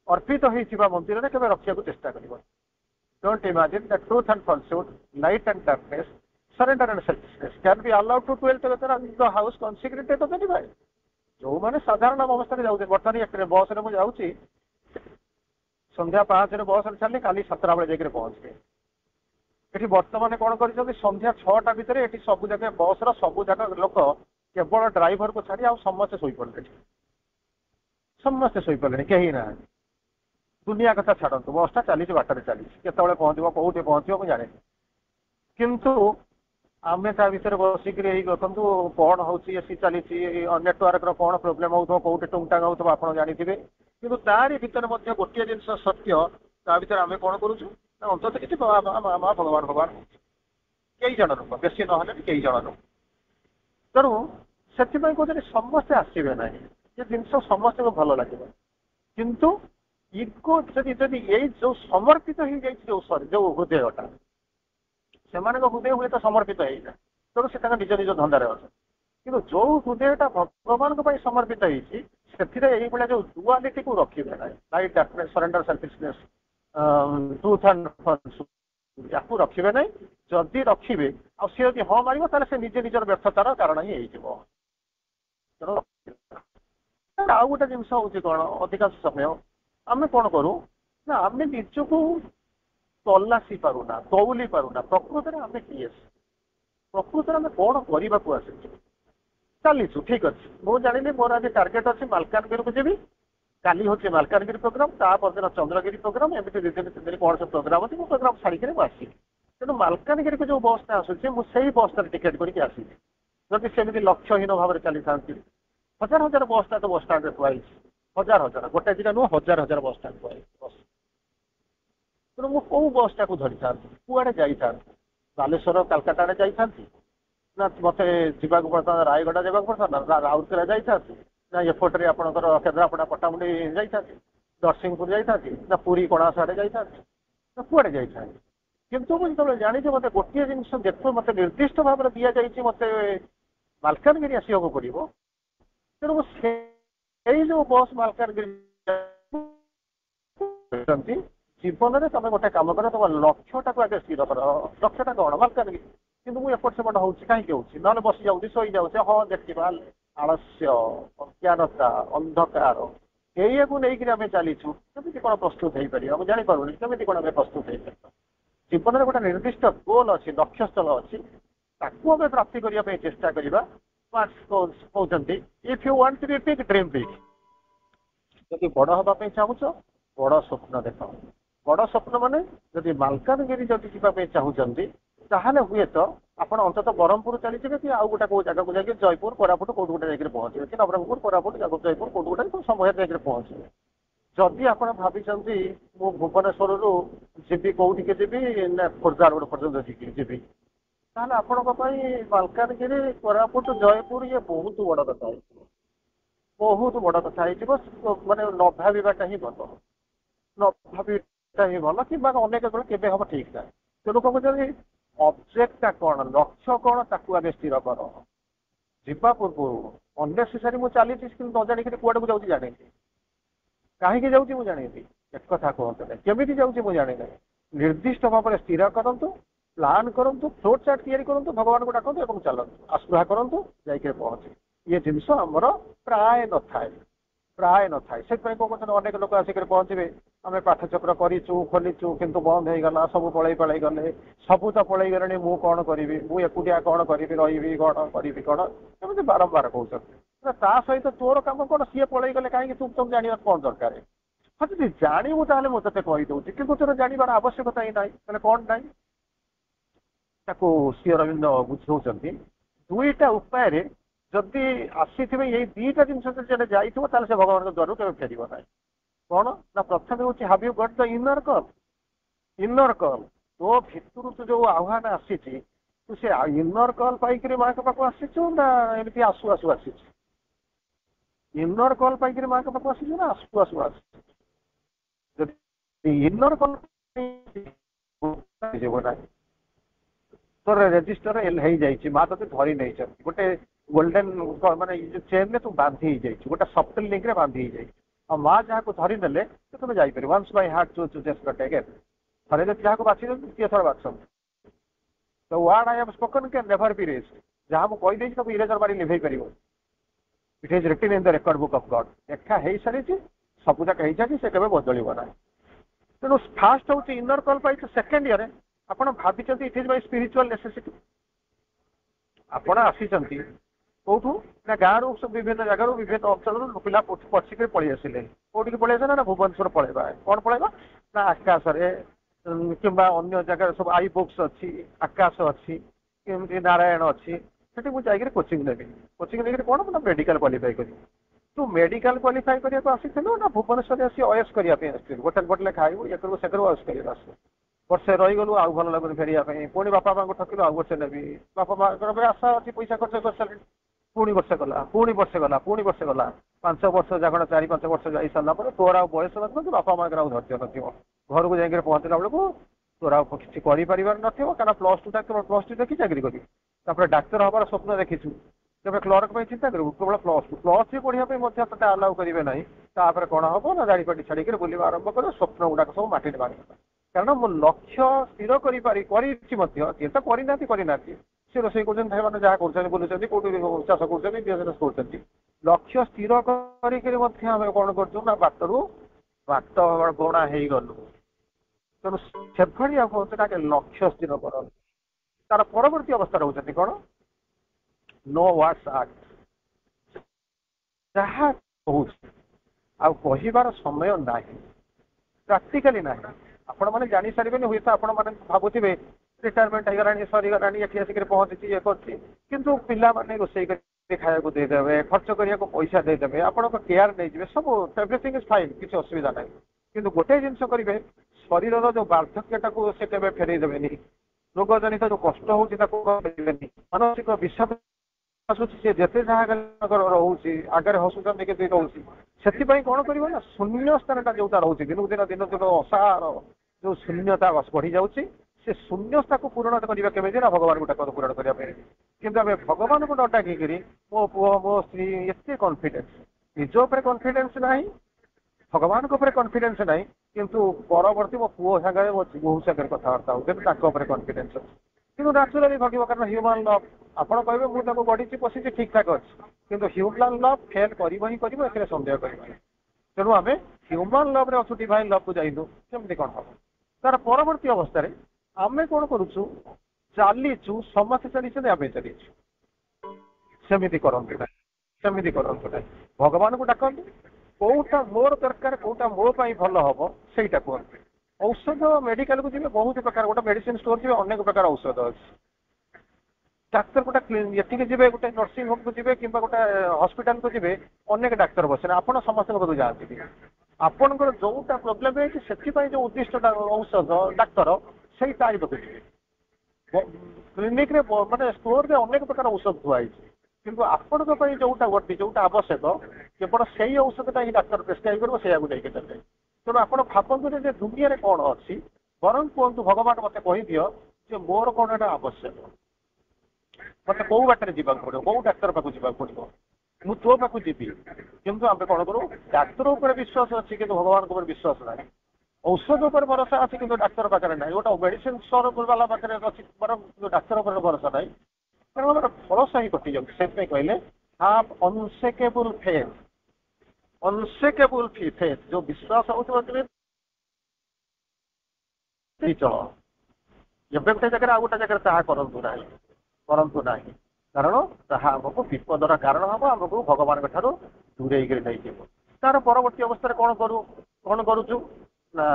अर्पित होता मंदिर में केवल रखा चेष्टा कर don't imagine that truth and falsehood light and darkness surrender and selfishness can be allowed to dwell together in the house consecrated to the divine जो मैंने साधारण अवस्था में जाऊँ बर्तमान बस में मुझे संध्या 5 बस छाड़ी काली 7 बेले जाकर पहुँच गए ये बर्तमान कौन कर संध्या 6टा भितर ये सब जगह बस सब जगह लोक केवल ड्राइवर को छाड़ी आ समस्ते शोपड़े समस्ते शोपड़े कहीं ना दुनिया कथा छाड़ू बसटा चली बाटर चली केत पहुँचो कौटे पहुँचो मुझे जाने किंतु आम ता भर बसिक देखु कौन हूँ सी चली नेटवर्क कौन प्रोब्लेम हो कौटे टुंगटांग हो आप जानते कि तारी भितर गोटे जिन सत्य ता भर आम कौन करुचु अंत किसी भगवान भगवान कई जन लोक बेस ना कई जन लोक तेणु से कहते समस्ते आसवे ना ये जिन समस्त को भल लगे किंतु इगो जदि ये जो समर्पित हो जाए जो हृदयटा से हृदय हुए तो समर्पित होना तेणु से निज निज धंदार अच्छे कि जो हृदयटा भगवान समर्पित होती जो डुआलिटी को रखिए ना light darkness surrender selfishness truth and falsehood या रखिए ना जदि रखिए सी जब हाँ मार से निजे निजर व्यर्थतार कारण ही हो आउ गोटे जिन हूँ कौन अधिकांश समय आम कौन करूँ ना आम निजक तलासी पारुना तौली पारुना प्रकृत में आम किए प्रकृत में आम कौन करने को आसी चलीचु ठीक अच्छे मुझे जानी मोर आज टार्गेट अच्छी मालकानगिरी को जी काली हूँ मालकानगिरी प्रोग्राम तापर चंद्रगिरी प्रोग्राम एमती 2-3 दिन कौन सब प्रोग्राम अच्छी प्रोग्राम छाड़ी आसी तेणु मालकानगिरी को जो बसटा आसूँ मुझे बसटा टिकेट करके आसी जदि सेमती लक्ष्यहीन भाव में चली था हजार हजार बसटा तो बस स्टाण्ड थुआई हजार हजार गोटे दिटा नुह हजार हजार बस स्टाण्ड थुआई बस तेणु मु कौ बसटा को धरी था कुआड़े जाता बालेश्वर कालकाटा जाता ना मत जावाक पड़ता रायगढ़ जावाक पड़ता ना राउरकेला जाता ना एपटे आपंकर केन्द्रापड़ा पट्टामुंडी जाता नरसिंहपुर जाइथांती ना पुरी कोणास आड़े जाइथांती ना कुआड़े जाइथांती किंतु मुझे जो जानी मत गोटे जिन देखो मत निर्दिष्ट भाव में दि जाइए मत मालकानगिरी आसवाक पड़ो तेणु जो बस मालकानगिरी जीवन में तुम गोटे कम कर तुम लक्ष्यटा को आगे स्थिर कर लक्ष्यटा कौन मालकानगिरी किंतु मुझे एपट सेपट हो कहीं ना बसी जाऊँगी शई जाऊे हाँ देखा आलस्य अज्ञानता अंधकार यही को लेकिन आम चलीचु केमी कौन प्रस्तुत हो पार मुझे जापर केमी कौन आम प्रस्तुत हो पार जीवन में गोटे निर्दिष्ट गोल अच्छी लक्ष्यस्थल अच्छी ताकू आम प्राप्ति करने चेष्टा करवा कहते if you want to be big dream big जदि बड़ हाँपाई चाहूच बड़ स्वप्न देख बड़ स्वप्न माने जदि मालकानगिरी जदि जावाई चाहूँगी ताहले हुए तो आप अंततः ब्रह्मपुर चलीजे कि आउ गोटे कौ जगह को जाकर जयपुर कोरापुट कौट गोटे जाकर पहुँचे कि नवरंगपुर कोरापुट जयपुर कौट गोटे समय जाकर पहुँचे जदि आप भाई मु भुवनेश्वर जी कौटी के जी ना खोर्धा रोड पर्यटन जी ताहले आपण मालकानगिरी कोरापुट जयपुर ये बहुत बड़ कथा बहुत बड़ कथा माने न भावाटा ही भल न भावाटा ही भल कि अनेक केवे हम ठीक ना तेणु कह ऑब्जेक्टा कौन लक्ष्य कौन ताकू आगे स्थिर कर जीवा पूर्व अनेसेसारी मुझे चली न जाणी कुआड़ को जाऊँगी जानी कहीं जाऊँगी मुझे जानी एक कथा कहते ना केमी जाऊँगी मुझे जानी ना निर्दिष्ट भाव में स्थिर करतु प्लान करूँ फ्लोट चार्ट तैयारी करूँ भगवान को डाकतु चलतु आस्पृहा करूँ जाकर पहुँचे ये जिनस आमर प्राय न थाए प्राय न थाए से कहते अनेक लोक आसिक पहुँचे आम पाठचक्र करूँ खोलीचु किंतु बंद हो गला सब पलई पलई गले सबू तो पलई गले मु कौन करी मुझे कौन करी रही कौन करी कौन एमती बारंबार कहते सहित तोर कम कौन सी पलई गले कहीं तुम जाना कौन दरकार हाँ जी जानू ताले मुझे कहीदे कि तोर जानवर आवश्यकता ही ना कौन ना श्री अरविंद बुझाऊँ दुईटा उपाय जदि आसी यही दीटा जिन जाइए से भगवान द्वार के फेर ना कौन ना प्रथम हूँ have you got the inner call तो भितर तो जो आह्वान आसी तू से इनर कल पाइक माँ के पाक आसीचु ना एमती आसु आसु आसी इनर कल पाइक माँ के पाक आसीचु ना आसु आसु आसी इनर कल ना तोर रेजिस्टर हो जाए माँ तो धरी नहीं गोटे गोल्डन माने चेन में तू बांधी जाइए गोटे सफ्टवेयर लिंक रे बांधी जाइए और माँ जहाँ को धरी नेले तो तुम जापर once by heart choose just again थे जब जहाँ को बाछी द्वितीय थर बाछ तो word I have spoken can never be erased जहाँ मुझे कहीदे सब इरेजर मारी लिभे पार it is written in the record book of God लेखा हो सारी सबूक हो सारी से केवे बदल ना तेणु फास्ट हूँ इनर कल पाई सेकेंड इयर आप भाई it is my spiritual necessity आपण आसी कौटू ना गाँव सब विभिन्न जगार विभिन्न अंचल पिला पचिक पलि आसिले कौटिक पलि आस ना भुवनेश्वर पलैबा कौन पलैबा ना आकाश कि अन्य जगह सब आई बुक्स अच्छी आकाश अच्छी कि नारायण अच्छी से मुझे कोचिंग नेबी कोचिंग नहीं कौन ना मेडिकल क्वालिफाई करी तू मेडिकल क्वालिफाई करने को आसीलु ना भुवनेश्वर आसी अयस करने गोटे गोटे खाइबू ये करू से करू अयस कर आस वर्षे रहीगलु आउ भल लगुनि फेरिया पुणी बापा माँ को ठकिलु आउ वर्षे नेबी बापा माँ आशा अच्छी पैसा खर्च कर सारे पुणी वर्षे गला पुणी वर्षे गला पुणी वर्षे गला 5 वर्ष जागण 4-5 वर्ष जा सारा तोर आ बयस न बापा माँ आउ धैर्य न घर को जाकर पहुँचला बेलू तोर आ कि कर ना +2 +2 देखी चाकरी करी डाक्तर हबार स्वप्न देखीचु तेज क्लर्क चिंता करू केवल +2 पढ़ाई मत आलाउ करेंगे ना तापर कौन हम ना दाड़ीपाटी छाड़ी बुलवा आरंभ कर स्वप्न गुड़ाक सब माटी मार कारण मो लक्ष्य स्थिर करना सी रोषे कर भाई मैंने जहाँ कर बुलूँ कौट चाष कर बिजनेस कर लक्ष्य स्थिर करें कौन कर बाटरू बाट गणा हो गलु तेणु से कहते लक्ष्य स्थिर कर तार परवर्ती अवस्था रोचे कौन नो वाट्स आक्ट जहाँ कहूँ आर समय ना प्राक्टिकाली ना आपण मैंने जानी सारे हुए तो आपण मैंने भावुवे रिटायरमेंट हो सरीगला ये आसिक पहुँची ये किंतु पिला माने रोषे खाया देदेवे खर्च करने को पैसा देदेवे आपण केयर नहीं सब एवरीथिंग इज फाइन किसी असुविधा ना कि गोटे जिनस करेंगे शरीर जो बार्धक्यटा को से केवे फेरई देवे रोग जनित जो कष्ट होनी मानसिक विषाद आसूँ सी जिते जहाँ रोचे आगे हसुँच रोचे ସେଥିପାଇଁ କ'ଣ କରିବ ନା ଶୂନ୍ୟ ସ୍ଥାନଟା ଯୋଉଟା ରହୁଛି ଦିନକୁ ଦିନ ଅସାର ଯୋଉ ଶୂନ୍ୟତା ବଢି ଯାଉଛି ସେ ଶୂନ୍ୟତାକୁ ପୂରଣ କରିବା କେମିତି ନା ଭଗବାନଙ୍କୁ ଡାକନ୍ତୁ ପୂରଣ କରିବା ପାଇଁ। କିନ୍ତୁ ଆମେ ଭଗବାନଙ୍କୁ ନ ଡାକିକିରି ମୋ ପୁଅ ମୋ ସ୍ତ୍ରୀ ଏତେ କନଫିଡେନ୍ସ ନିଜ ଉପରେ କନଫିଡେନ୍ସ ନାହିଁ ଭଗବାନଙ୍କ ଉପରେ କନଫିଡେନ୍ସ ନାହିଁ କିନ୍ତୁ ପରବର୍ତ୍ତୀ ମୋ ପୁଅ ସାଙ୍ଗରେ ମୋ ବୋହୂ ସାଙ୍ଗରେ କଥାବାର୍ତ୍ତା ହଉଛନ୍ତି ତାଙ୍କ ଉପରେ କନଫିଡେନ୍ସ ଅଛି କିନ୍ତୁ ନ୍ୟାଚୁରାଲି ଘଟିବ କାରଣ ହ୍ୟୁମାନ ଲଭ୍ ଆପଣ କହିବେ ମୁଁ ତାକୁ ଗଢିଛି ପଶିଛି ଠିକ ଠାକ ଅଛି କିନ୍ତୁ ହ୍ୟୁମାନ ଲଭ୍ ଫେଲ କରିବ ହିଁ କରିବ ଏଥିରେ ସନ୍ଦେହ କରିବନି। ତେଣୁ ଆମେ ହ୍ୟୁମାନ ଲଭ୍ରେ ଅଛୁ ଡିଭାଇନ ଲଭ୍କୁ ଯାଇନୁ କେମିତି କ'ଣ ହବ। ତାର ପରବର୍ତ୍ତୀ ଅବସ୍ଥାରେ ଆମେ କ'ଣ କରୁଛୁ ଚାଲିଛୁ ସମସ୍ତେ ଚାଲିଛନ୍ତି ଆମେ ଚାଲିଛୁ ସେମିତି କରନ୍ତୁ ନାହିଁ ସେମିତି କରନ୍ତୁ ନାହିଁ ଭଗବାନଙ୍କୁ ଡାକନ୍ତୁ କୋଉଟା ମୋର ଦରକାର କୋଉଟା ମୋ ପାଇଁ ଭଲ ହବ ସେଇଟା କୁହନ୍ତୁ। ଔଷଧ ମେଡିକାଲକୁ ଯିବେ ବହୁତ ପ୍ରକାର ଗୋଟେ ମେଡିସିନ ଷ୍ଟୋର ଯିବେ ଅନେକ ପ୍ରକାର ଔଷଧ ଅଛି ଡାକ୍ତର ଗୋଟେ ଏଠିକି ଯିବେ ଗୋଟେ ନର୍ସିଂ ହୋମକୁ ଯିବେ କିମ୍ବା ଗୋଟେ ହସ୍ପିଟାଲକୁ ଯିବେ ଅନେକ ଡାକ୍ତର ବସିଲେ ଆପଣ ସମସ୍ତଙ୍କ ପାଖକୁ ଯାଆନ୍ତି ଆପଣଙ୍କର ଯୋଉଟା ପ୍ରୋବ୍ଲେମ ହେଇଛି ସେଥିପାଇଁ ଯୋଉ ଉଦ୍ଦିଷ୍ଟ ଔଷଧ ଡାକ୍ତର ସେଇ ତାରି ପାଖକୁ ଯିବେ। କ୍ଲିନିକରେ ମାନେ ଷ୍ଟୋରରେ ଅନେକ ପ୍ରକାର ଔଷଧ ଥୁଆ ହେଇଛି କିନ୍ତୁ ଆପଣଙ୍କ ପାଇଁ ଯୋଉଟା ଯୋଉଟା ଆବଶ୍ୟକ କେବଳ ସେଇ ଔଷଧଟା ହିଁ ଡାକ୍ତର ପ୍ରେସ୍କ୍ରାଇବ୍ କରିବ ସେଇଆକୁ ନେଇକି ଦେବେ। ତେଣୁ ଆପଣ ଭାବନ୍ତୁନି ଯେ ଦୁନିଆରେ କ'ଣ ଅଛି ବରଂ କୁହନ୍ତୁ ଭଗବାନ ମତେ କହିଦିଅ ଯେ ମୋର କ'ଣ ଏଟା ଆବଶ୍ୟକ ମତେ କୋଉ ବାଟରେ ଯିବାକୁ ପଡିବ କୋଉ ଡାକ୍ତର ପାଖକୁ ଯିବାକୁ ପଡିବ ମୁଁ ତୋ ପାଖକୁ ଯିବି। କିନ୍ତୁ ଆମେ କ'ଣ କରୁ ଡାକ୍ତର ଉପରେ ବିଶ୍ୱାସ ଅଛି କିନ୍ତୁ ଭଗବାନଙ୍କ ଉପରେ ବିଶ୍ୱାସ ନାହିଁ ଔଷଧ ଉପରେ ଭରସା ଅଛି କିନ୍ତୁ ଡାକ୍ତର ପାଖରେ ନାହିଁ ଗୋଟେ ମେଡିସିନ ଷ୍ଟୋର ବାଲା ପାଖରେ ଅଛି ବରଂ ଡାକ୍ତର ଉପରେ ଭରସା ନାହିଁ ତେଣୁ ଆମର ଭରସା ହିଁ କଟିଯାଉଛି। ସେଥିପାଇଁ କହିଲେ ହାଭ୍ ଅନସେକେବୁଲ ଫେଥ୍ ଅନସେକେବୁଲ ଫେଥ୍ ଯୋଉ ବିଶ୍ୱାସ ହଉଥିବ ଚଳ ଏବେ ଗୋଟେ ଜାଗାରେ ଆଉ ଗୋଟେ ଜାଗାରେ ତାହା କରନ୍ତୁ ନାହିଁ କାରଣ ତାହା ଆମକୁ ବିପଦର କାରଣ ହବ ଆମକୁ ଭଗବାନଙ୍କ ଠାରୁ ଦୂରେଇକରି ନେଇଯିବ। ତାର ପରବର୍ତ୍ତୀ ଅବସ୍ଥାରେ କ'ଣ କରୁଛୁ ନା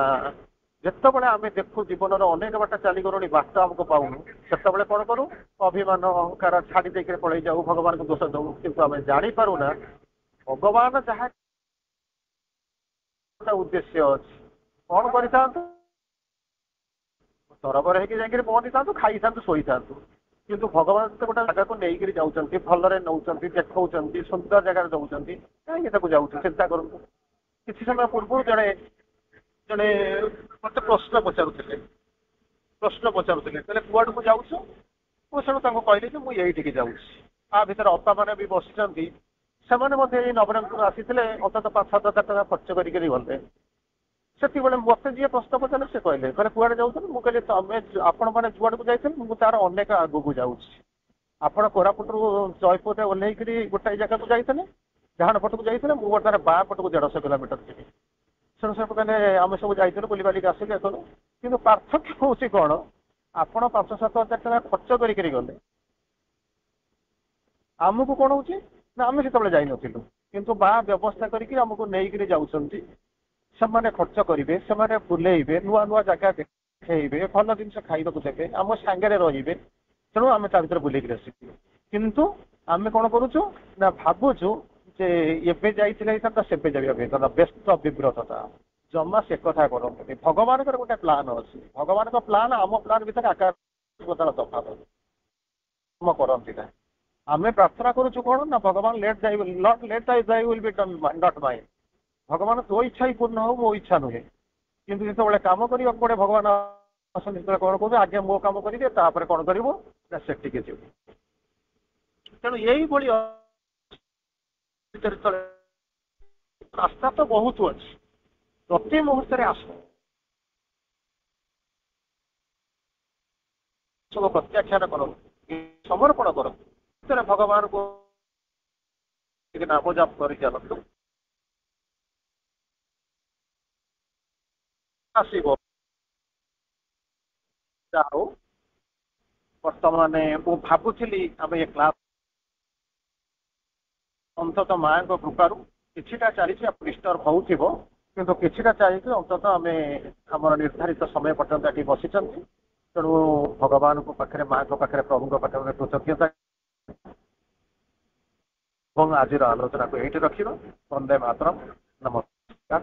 ଯେତେବେଳେ ଆମେ ଦେଖୁ ଜୀବନର ଅନେକ ବାଟ ଚାଲିଗଲୁଣି ବାଟ ଆମକୁ ପାଉନୁ ସେତେବେଳେ କ'ଣ କରୁ ଅଭିମାନ ଅହଙ୍କାର ଛାଡି ଦେଇକରି ପଳେଇ ଯାଉ ଭଗବାନଙ୍କୁ ଦୋଷ ଦଉ କିନ୍ତୁ ଆମେ ଜାଣିପାରୁନା ଭଗବାନ ଯାହା ଉଦ୍ଦେଶ୍ୟ ଅଛି କ'ଣ କରିଥାନ୍ତୁ ତରବର ହେଇକି ଯାଇକରି ପହଞ୍ଚିଥାନ୍ତୁ ଖାଇଥାନ୍ତୁ ଶୋଇଥାନ୍ତୁ କିନ୍ତୁ ଭଗବାନ ଗୋଟେ ଜାଗାକୁ ନେଇକରି ଯାଉଛନ୍ତି ଭଲରେ ନେଉଛନ୍ତି ଦେଖାଉଛନ୍ତି ସୁନ୍ଦର ଜାଗାରେ ଦଉଛନ୍ତି କାହିଁକି ତାକୁ ଯାଉଛୁ ଚିନ୍ତା କରନ୍ତୁ। କିଛି ସମୟ ପୂର୍ବରୁ ଜଣେ ମତେ ପ୍ରଶ୍ନ ପଚାରୁଥିଲେ କହିଲେ କୁଆଡକୁ ଯାଉଛୁ ମୁଁ ସେଣୁ ତାଙ୍କୁ କହିଲି ଯେ ମୁଁ ଏଇଠିକି ଯାଉଛି ଆ ଭିତରେ ଅପା ମାନେ ବି ବସିଛନ୍ତି ସେମାନେ ମଧ୍ୟ ଏଇ ନବରଙ୍ଗପୁର ଆସିଥିଲେ ଅନ୍ତତଃ 5-7 ହଜାର ଟଙ୍କା ଖର୍ଚ୍ଚ କରିକିରି ଗଲେ ସେତିକିବେଳେ ମତେ ଯିଏ ପ୍ରଶ୍ନ ପଚାରିଲେ ସେ କହିଲେ କୁଆଡେ ଯାଉଛନ୍ତି ମୁଁ କହିଲି ତମେ ଆପଣ ମାନେ ଯୁଆଡକୁ ଯାଇଥିଲେ ମୁଁ ତାର ଅନେକ ଆଗକୁ ଯାଉଛି ଆପଣ କୋରାପୁଟରୁ ଜୟପୁରରେ ଓହ୍ଲେଇକରି ଗୋଟାଏ ଜାଗାକୁ ଯାଇଥିଲେ ଡାହାଣ ପଟକୁ ଯାଇଥିଲେ ମୁଁ ଗୋଟେ ତାର ବାଁ ପଟକୁ 150 କିଲୋମିଟର ଯିବି ସେଣୁ ସବୁ କହିଲେ ଆମେ ସବୁ ଯାଇଥିଲୁ ବୁଲିବାଲିକି ଆସିଲୁ ଏଥର କିନ୍ତୁ ପାର୍ଥକ୍ୟ ହଉଛି କ'ଣ ଆପଣ 5-7 ହଜାର ଟଙ୍କା ଖର୍ଚ୍ଚ କରିକିରି ଗଲେ ଆମକୁ କ'ଣ ହଉଛି ନା ଆମେ ସେତେବେଳେ ଯାଇନଥିଲୁ କିନ୍ତୁ ବା ବ୍ୟବସ୍ଥା କରିକି ଆମକୁ ନେଇକରି ଯାଉଛନ୍ତି ସେମାନେ ଖର୍ଚ୍ଚ କରିବେ ସେମାନେ ବୁଲେଇବେ ନୂଆ ନୂଆ ଜାଗା ଦେଖେଇବେ ଭଲ ଜିନିଷ ଖାଇବାକୁ ଦେବେ ଆମ ସାଙ୍ଗରେ ରହିବେ ତେଣୁ ଆମେ ତା ଭିତରେ ବୁଲିକିରି ଆସିବୁ କିନ୍ତୁ ଆମେ କ'ଣ କରୁଛୁ ନା ଭାବୁଛୁ ଯେ ଏବେ ଯାଇଥିଲେ ହେଇଥାନ୍ତା ସେବେ ଯାଇବା ହେଇଥାନ୍ତା ବ୍ୟସ୍ତ ବିବ୍ରତତା ଜମା ସେ କଥା କରନ୍ତୁନି। ଭଗବାନଙ୍କର ଗୋଟେ ପ୍ଲାନ୍ ଅଛି ଭଗବାନଙ୍କ ପ୍ଲାନ୍ ଆମ ପ୍ଲାନ୍ ଭିତରେ ଆକାଶ ପାତାଳ ତଫାତ କରନ୍ତି ନା ଆମେ ପ୍ରାର୍ଥନା କରୁଛୁ କ'ଣ ନା ଭଗବାନ let thy will be done not mine ଭଗବାନ ତୋ ଇଚ୍ଛା ହିଁ ପୂର୍ଣ୍ଣ ହଉ ମୋ ଇଚ୍ଛା ନୁହେଁ କିନ୍ତୁ ଯେତେବେଳେ କାମ କରିବାକୁ ପଡେ ଭଗବାନ ଆସନ୍ତି ଯେତେବେଳେ କ'ଣ କହୁଛୁ ଆଜ୍ଞା ମୋ କାମ କରିବେ ତାପରେ କ'ଣ କରିବୁ ନା ସେଠିକି ଯିବୁ। ତେଣୁ ଏଇଭଳି ରାସ୍ତା ତ ବହୁତ ଅଛି ପ୍ରତି ମୁହୂର୍ତ୍ତରେ ଆସ ସବୁ ପ୍ରତ୍ୟାଖ୍ୟାନ କରନ୍ତୁ ସମର୍ପଣ କରନ୍ତୁ ଭଗବାନଙ୍କୁ ନାମ ଜାପ କରି ଚାଲନ୍ତୁ ଆସିବ। ଆଉ ବର୍ତ୍ତମାନ ମୁଁ ଭାବୁଥିଲି ଆମେ ଏ କ୍ଲାସ ଅନ୍ତତଃ ମାଙ୍କ କୃପାରୁ କିଛିଟା ଚାଲିଛି ଡିଷ୍ଟର୍ବ ହଉଥିବ କିନ୍ତୁ କିଛିଟା ଚାଲିଛି ଅନ୍ତତଃ ଆମେ ଆମର ନିର୍ଦ୍ଧାରିତ ସମୟ ପର୍ଯ୍ୟନ୍ତ ଏଠି ବସିଛନ୍ତି ତେଣୁ ଭଗବାନଙ୍କ ପାଖରେ ମାଙ୍କ ପାଖରେ ପ୍ରଭୁଙ୍କ ପାଖରେ କୃତଜ୍ଞତା ଏବଂ ଆଜିର ଆଲୋଚନାକୁ ଏଇଠି ରଖିବା। ବନ୍ଦେ ମାତରମ୍। ନମସ୍କାର।